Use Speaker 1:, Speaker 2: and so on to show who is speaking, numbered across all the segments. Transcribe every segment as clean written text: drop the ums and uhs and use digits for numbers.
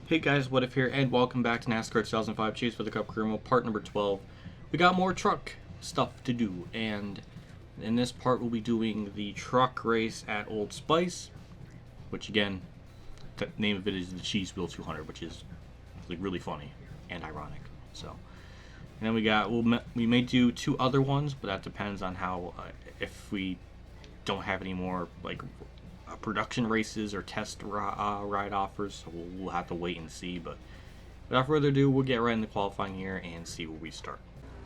Speaker 1: Hey guys, What If here, and welcome back to NASCAR 2005 Chase for the Cup Career Mode, part number 12. We got more truck stuff to do, and in this part we'll be doing the truck race at Old Spice, which again, the name of it is the Cheese Wheel 200, which is like really funny and ironic. So, and then we may do two other ones, but that depends on how if we don't have any more like production races or test ride offers, so we'll have to wait and see. But without further ado, we'll get right into qualifying here and see where we start.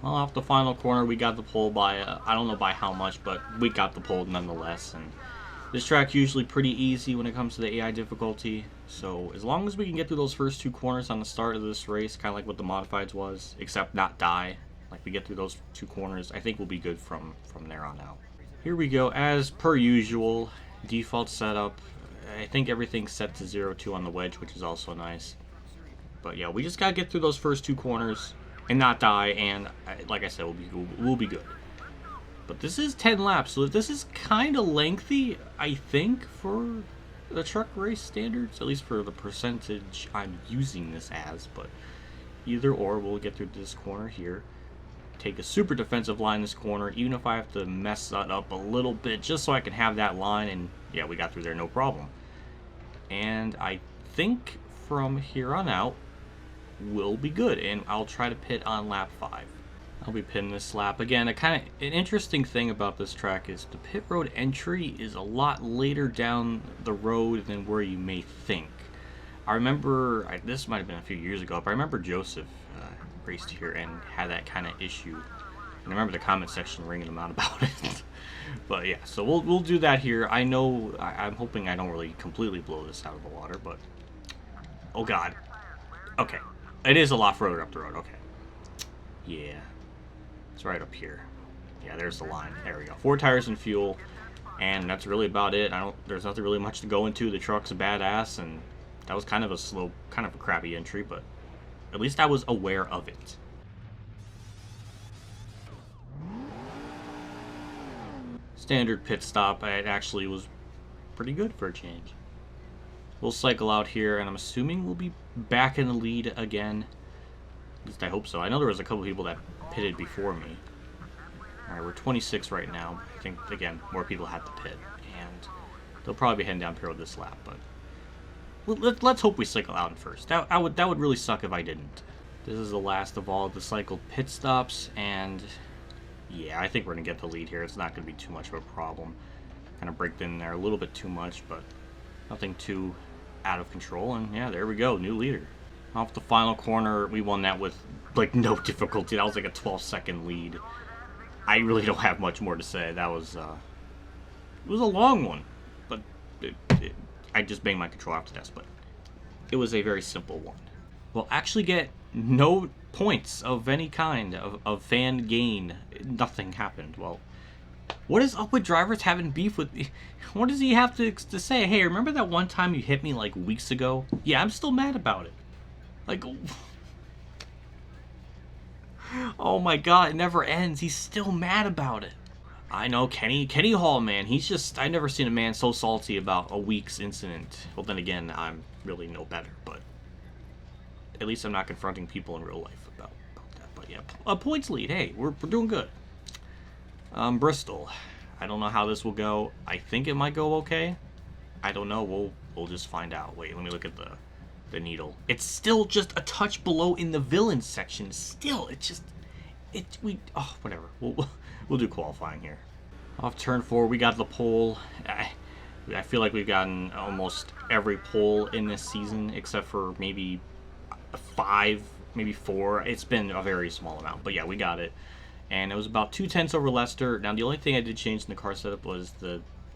Speaker 1: Well, off the final corner, we got the pole by I don't know by how much, but we got the pole nonetheless. And this track usually pretty easy when it comes to the AI difficulty, so as long as we can get through those first two corners on the start of this race, kind of like what the modifieds was, except not die, like we get through those two corners, I think we'll be good from there on out. Here we go, as per usual. Default setup. I think everything's set to 0-2 on the wedge, which is also nice. But yeah, we just gotta get through those first two corners and not die, and like I said, we'll be good. But this is 10 laps, so this is kind of lengthy, I think, for the truck race standards, at least for the percentage I'm using this as. But either or, we'll get through this corner here. Take a super defensive line this corner, even if I have to mess that up a little bit, just so I can have that line, and yeah, we got through there no problem. And I think from here on out, we'll be good, and I'll try to pit on lap 5. I'll be pitting this lap. Again, an interesting thing about this track is the pit road entry is a lot later down the road than where you may think. I remember, this might have been a few years ago, but I remember Joseph raced here and had that kind of issue. And I remember the comment section ringing him out about it. But yeah, so we'll do that here. I know, I'm hoping I don't really completely blow this out of the water, but oh god. Okay, it is a lot further up the road. Okay, yeah, it's right up here. Yeah, there's the line. There we go. 4 tires and fuel, and that's really about it. There's nothing really much to go into. The truck's a badass, and that was kind of a slow, kind of a crappy entry, but at least I was aware of it. Standard pit stop. It actually was pretty good for a change. We'll cycle out here, and I'm assuming we'll be back in the lead again. At least I hope so. I know there was a couple people that pitted before me. Alright, we're 26 right now. I think, again, more people had to pit, and they'll probably be heading down pit road this lap, but let's hope we cycle out in first. That would really suck if I didn't. This is the last of all the cycled pit stops, and yeah, I think we're gonna get the lead here. It's not gonna be too much of a problem. Kind of braked in there a little bit too much, but nothing too out of control. And yeah, there we go, new leader. Off the final corner, we won that with like no difficulty. That was like a 12-second lead. I really don't have much more to say. That was it was a long one, but I just banged my control after this, but it was a very simple one. We'll actually get no points of any kind of fan gain. Nothing happened. Well, what is up with drivers having beef with me? What does he have to say? Hey, remember that one time you hit me like weeks ago? Yeah, I'm still mad about it. Like, oh my god, it never ends. He's still mad about it. I know, Kenny Hall, man, he's just, I've never seen a man so salty about a week's incident. Well, then again, I'm really no better, but at least I'm not confronting people in real life about that. But yeah, a points lead, hey, we're doing good. Bristol, I don't know how this will go. I think it might go okay. I don't know, we'll just find out. Wait, let me look at the needle. It's still just a touch below in the villains section. Still, whatever. We'll do qualifying here. Off turn 4, we got the pole. I feel like we've gotten almost every pole in this season, except for maybe 5, maybe 4. It's been a very small amount, but yeah, we got it. And it was about 2/10 over Lester. Now, the only thing I did change in the car setup was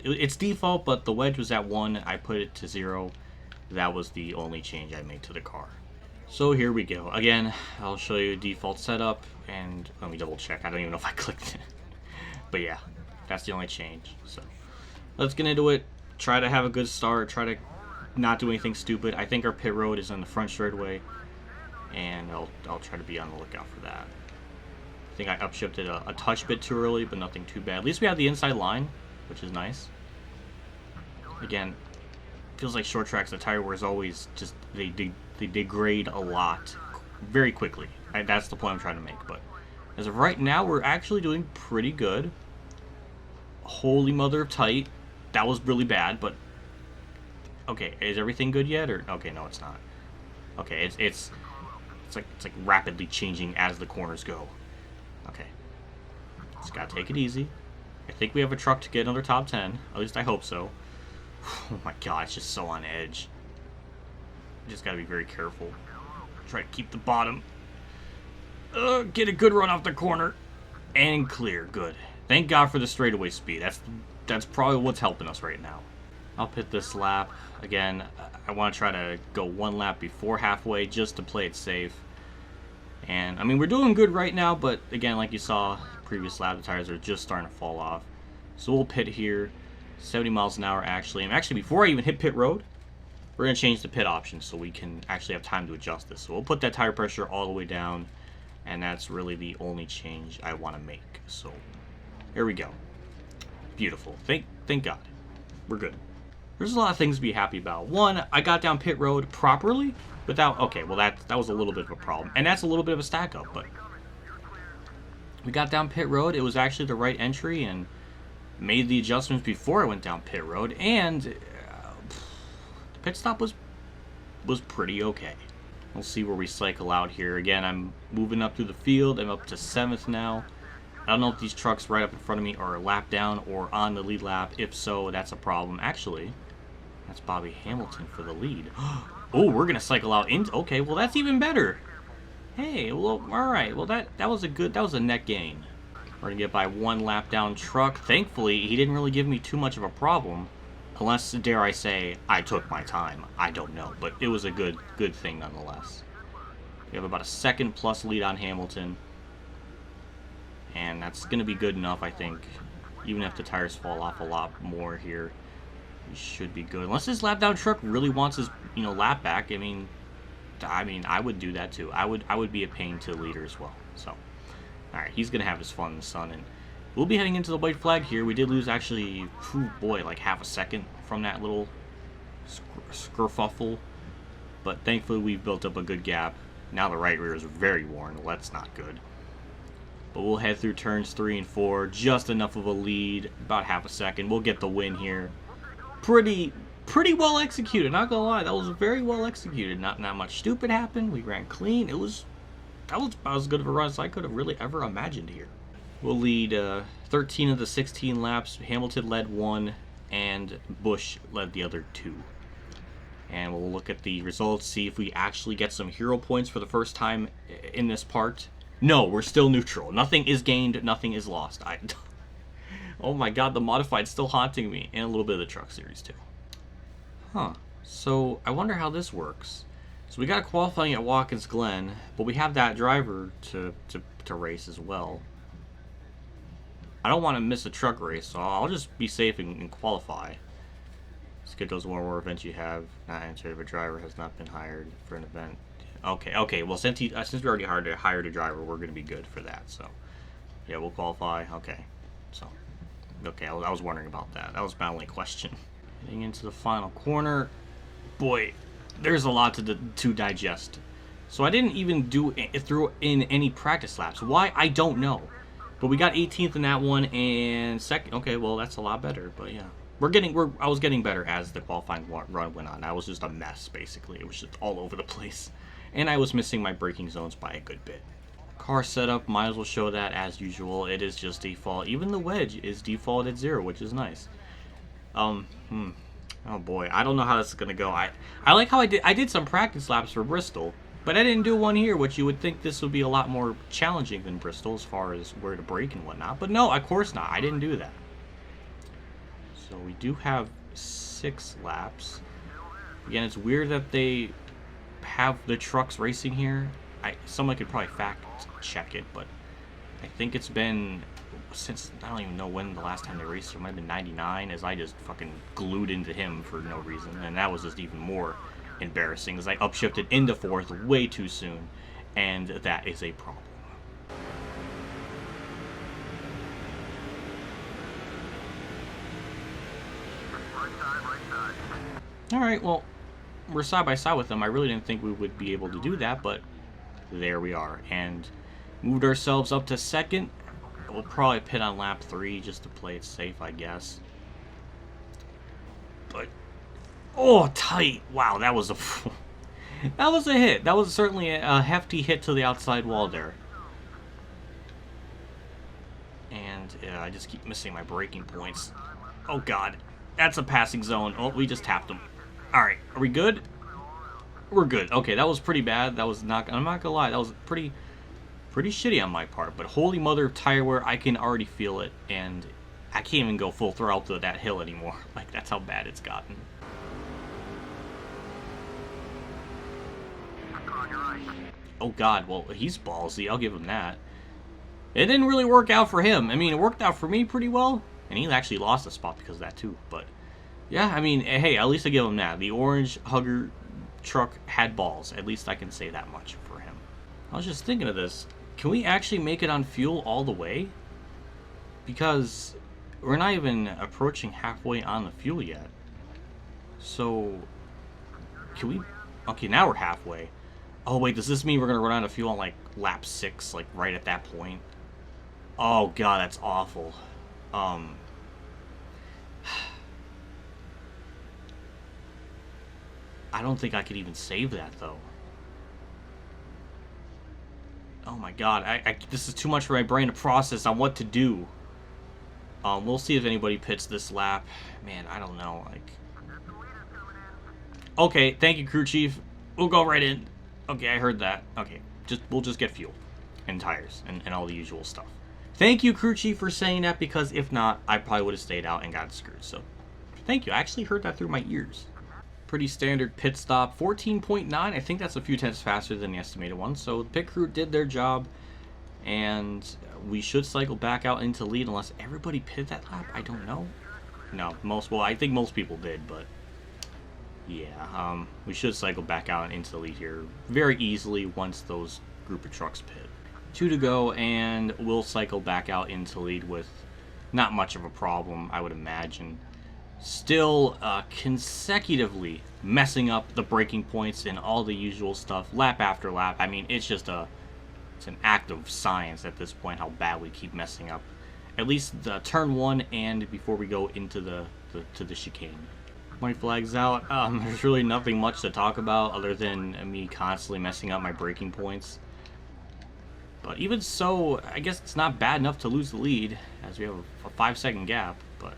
Speaker 1: it's default, but the wedge was at 1. I put it to 0. That was the only change I made to the car. So here we go. Again, I'll show you default setup, and let me double check. I don't even know if I clicked it. But yeah, that's the only change. So let's get into it. Try to have a good start. Try to not do anything stupid. I think our pit road is on the front straightaway, and I'll try to be on the lookout for that. I think I upshifted a touch bit too early, but nothing too bad. At least we have the inside line, which is nice. Again, feels like short tracks, the tire wear is always just, they degrade a lot very quickly. That's the point I'm trying to make. But as of right now, we're actually doing pretty good. Holy mother of tight. That was really bad, but okay, is everything good yet? Or okay, no, it's not. Okay, it's like rapidly changing as the corners go. Okay, just gotta take it easy. I think we have a truck to get another top 10. At least I hope so. Oh my god, it's just so on edge. You just gotta be very careful. Try to keep the bottom. Get a good run off the corner. And clear, good. Thank God for the straightaway speed. That's probably what's helping us right now. I'll pit this lap. Again, I want to try to go one lap before halfway just to play it safe. And, I mean, we're doing good right now, but again, like you saw, previous lap, the tires are just starting to fall off. So we'll pit here. 70 miles an hour, actually. And actually, before I even hit pit road, we're going to change the pit option so we can actually have time to adjust this. So we'll put that tire pressure all the way down, and that's really the only change I want to make. So, here we go. Beautiful. Thank God. We're good. There's a lot of things to be happy about. One, I got down pit road properly without... Okay, well, that was a little bit of a problem. And that's a little bit of a stack up, but... We got down pit road. It was actually the right entry and made the adjustments before I went down pit road. And the pit stop was pretty okay. We'll see where we cycle out here. Again, I'm moving up through the field. I'm up to 7th now. I don't know if these trucks right up in front of me are a lap down or on the lead lap. If so, that's a problem. Actually, that's Bobby Hamilton for the lead. Oh, we're gonna cycle out into... Okay, well that's even better. Hey, well, all right. Well, that was a net gain. We're gonna get by one lap down truck. Thankfully, he didn't really give me too much of a problem, unless, dare I say, I took my time. I don't know, but it was a good thing nonetheless. We have about a 2nd plus lead on Hamilton. And that's going to be good enough, I think. Even if the tires fall off a lot more here, we should be good. Unless this lap down truck really wants his, lap back. I mean, I would do that too. I would be a pain to the leader as well. So, all right, he's going to have his fun in the sun, and we'll be heading into the white flag here. We did lose actually, like half a second from that little skerfuffle, but thankfully we've built up a good gap. Now the right rear is very worn. Well, that's not good. But we'll head through turns 3 and 4, just enough of a lead, about half a second. We'll get the win here. Pretty well executed, not gonna lie. That was very well executed. Not much stupid happened. We ran clean. That was about as good of a run as I could have really ever imagined here. We'll lead 13 of the 16 laps. Hamilton led 1, and Busch led the other 2. And we'll look at the results, see if we actually get some hero points for the first time in this part. No, we're still neutral. Nothing is gained, nothing is lost. Oh my god, the modified's still haunting me. And a little bit of the truck series too. Huh. So, I wonder how this works. So we got qualifying at Watkins Glen, but we have that driver to race as well. I don't want to miss a truck race, so I'll just be safe and qualify. Schedules one more events you have not entered if a driver has not been hired for an event. Okay. Well, since we already hired a driver, we're going to be good for that. So, yeah, we'll qualify. Okay. So, okay, I was wondering about that. That was my only question. Getting into the final corner. Boy, there's a lot to digest. So I didn't even throw in any practice laps. Why? I don't know. But we got 18th in that one and second. Okay, well, that's a lot better. But yeah. I was getting better as the qualifying run went on. I was just a mess, basically. It was just all over the place. And I was missing my braking zones by a good bit. Car setup, might as well show that as usual. It is just default. Even the wedge is default at 0, which is nice. Oh boy, I don't know how this is gonna go. I like how I did some practice laps for Bristol, but I didn't do one here, which you would think this would be a lot more challenging than Bristol as far as where to brake and whatnot. But no, of course not. I didn't do that. So we do have 6 laps. Again, it's weird that they have the trucks racing here. Someone could probably fact check it, but I think it's been since, I don't even know when the last time they raced. It might have been 99, as I just fucking glued into him for no reason, and that was just even more embarrassing as I upshifted into 4th way too soon, and that is a problem. Alright, well, we're side by side with them. I really didn't think we would be able to do that, but there we are. And moved ourselves up to second. We'll probably pit on lap 3 just to play it safe, I guess. But, oh, tight. Wow, that was a... that was a hit. That was certainly a hefty hit to the outside wall there. And I just keep missing my braking points. Oh, God. That's a passing zone. Oh, we just tapped him. Alright, are we good? We're good. Okay, that was pretty bad. That was not... I'm not gonna lie. That was pretty shitty on my part. But holy mother of tire wear, I can already feel it. And I can't even go full throttle to that hill anymore. Like, that's how bad it's gotten. Oh, God. Well, he's ballsy. I'll give him that. It didn't really work out for him. I mean, it worked out for me pretty well. And he actually lost a spot because of that, too. But, yeah, I mean, hey, at least I give him that. The orange hugger truck had balls. At least I can say that much for him. I was just thinking of this. Can we actually make it on fuel all the way? Because we're not even approaching halfway on the fuel yet. So, can we... Okay, now we're halfway. Oh, wait, does this mean we're going to run out of fuel on, like, lap 6, like, right at that point? Oh, God, that's awful. I don't think I could even save that, though. Oh, my God. This is too much for my brain to process on what to do. We'll see if anybody pits this lap. Man, I don't know. Like, okay, thank you, crew chief. We'll go right in. Okay, I heard that. Okay, we'll just get fuel and tires and all the usual stuff. Thank you, crew chief, for saying that, because if not, I probably would have stayed out and got screwed. So, thank you. I actually heard that through my ears. Pretty standard pit stop. 14.9. I think that's a few tenths faster than the estimated one. So, the pit crew did their job, and we should cycle back out into lead unless everybody pitted that lap. I don't know. No, well, I think most people did, but yeah, we should cycle back out into the lead here very easily once those group of trucks pit. 2 to go, and we'll cycle back out into lead with not much of a problem, I would imagine. Still consecutively messing up the braking points and all the usual stuff, lap after lap. I mean, it's just it's an act of science at this point how bad we keep messing up. At least the turn 1 and before we go into the chicane. White flag's out. There's really nothing much to talk about other than me constantly messing up my braking points. But even so, I guess it's not bad enough to lose the lead, as we have a 5-second gap. But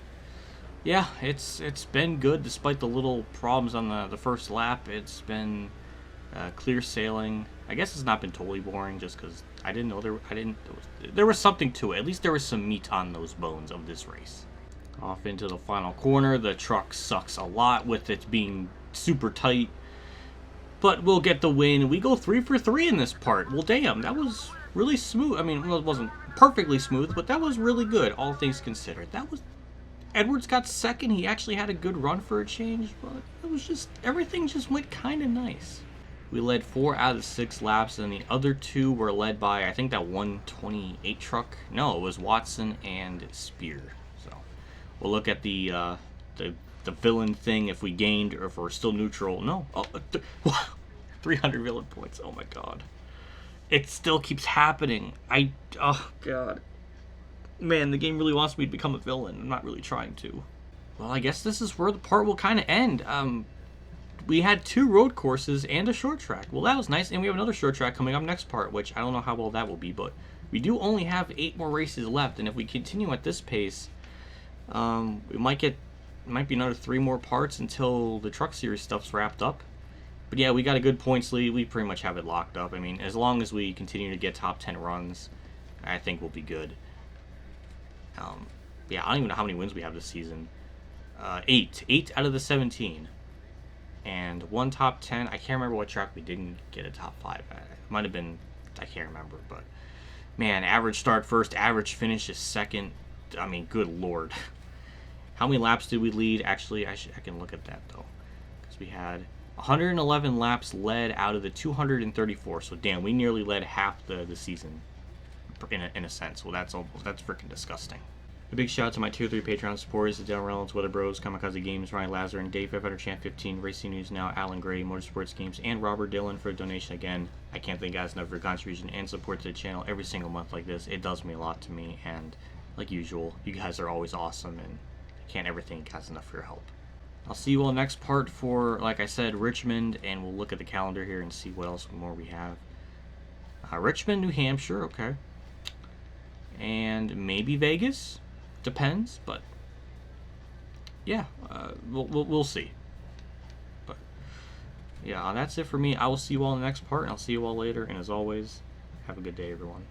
Speaker 1: yeah, it's been good despite the little problems on the first lap. It's been clear sailing. I guess it's not been totally boring, just because I didn't know there was something to it. At least there was some meat on those bones of this race. Off into the final corner. The truck sucks a lot with it being super tight. But we'll get the win. We go 3 for 3 in this part. Well, damn, that was really smooth. I mean, it wasn't perfectly smooth, but that was really good, all things considered. Edwards got second. He actually had a good run for a change, but it was just, everything just went kind of nice. We led 4 out of the 6 laps, and the other 2 were led by, I think, that 128 truck. No, it was Watson and Spear. So we'll look at the villain thing if we gained or if we're still neutral. No. Oh, 300 villain points. Oh, my God. It still keeps happening. Oh, God. Man, the game really wants me to become a villain. I'm not really trying to. Well, I guess this is where the part will kind of end. We had 2 road courses and a short track. Well, that was nice. And we have another short track coming up next part, which I don't know how well that will be. But we do only have 8 more races left. And if we continue at this pace, it might be another 3 more parts until the truck series stuff's wrapped up. But yeah, we got a good points lead. We pretty much have it locked up. I mean, as long as we continue to get top 10 runs, I think we'll be good. Yeah, I don't even know how many wins we have this season. 8. 8 out of the 17. And 1 top 10. I can't remember what track we didn't get a top 5 at. It might have been, I can't remember. But, man, average start first, average finish is second. I mean, good Lord. How many laps did we lead? Actually, I can look at that, though. Because we had 111 laps led out of the 234. So, damn, we nearly led half the season in a sense. Well, that's freaking disgusting. A big shout out to my Tier 3 Patreon supporters, the Reynolds, Weather Bros, KamikazeGames, Ronnie Lazzarine, Dave, Fighter Champ 15, Racing News Now, Alan Gray, MotorsportsGames, and Robert Dillon for a donation again. I can't thank you guys enough for your contribution and support to the channel every single month like this. It does mean a lot to me, and like usual, you guys are always awesome, and I can't ever thank you guys enough for your help. I'll see you all next part for, like I said, Richmond, and we'll look at the calendar here and see what else more we have. Richmond, New Hampshire, okay. And maybe Vegas? Depends, but yeah, we'll see. But yeah, that's it for me. I will see you all in the next part, and I'll see you all later. And as always, have a good day, everyone.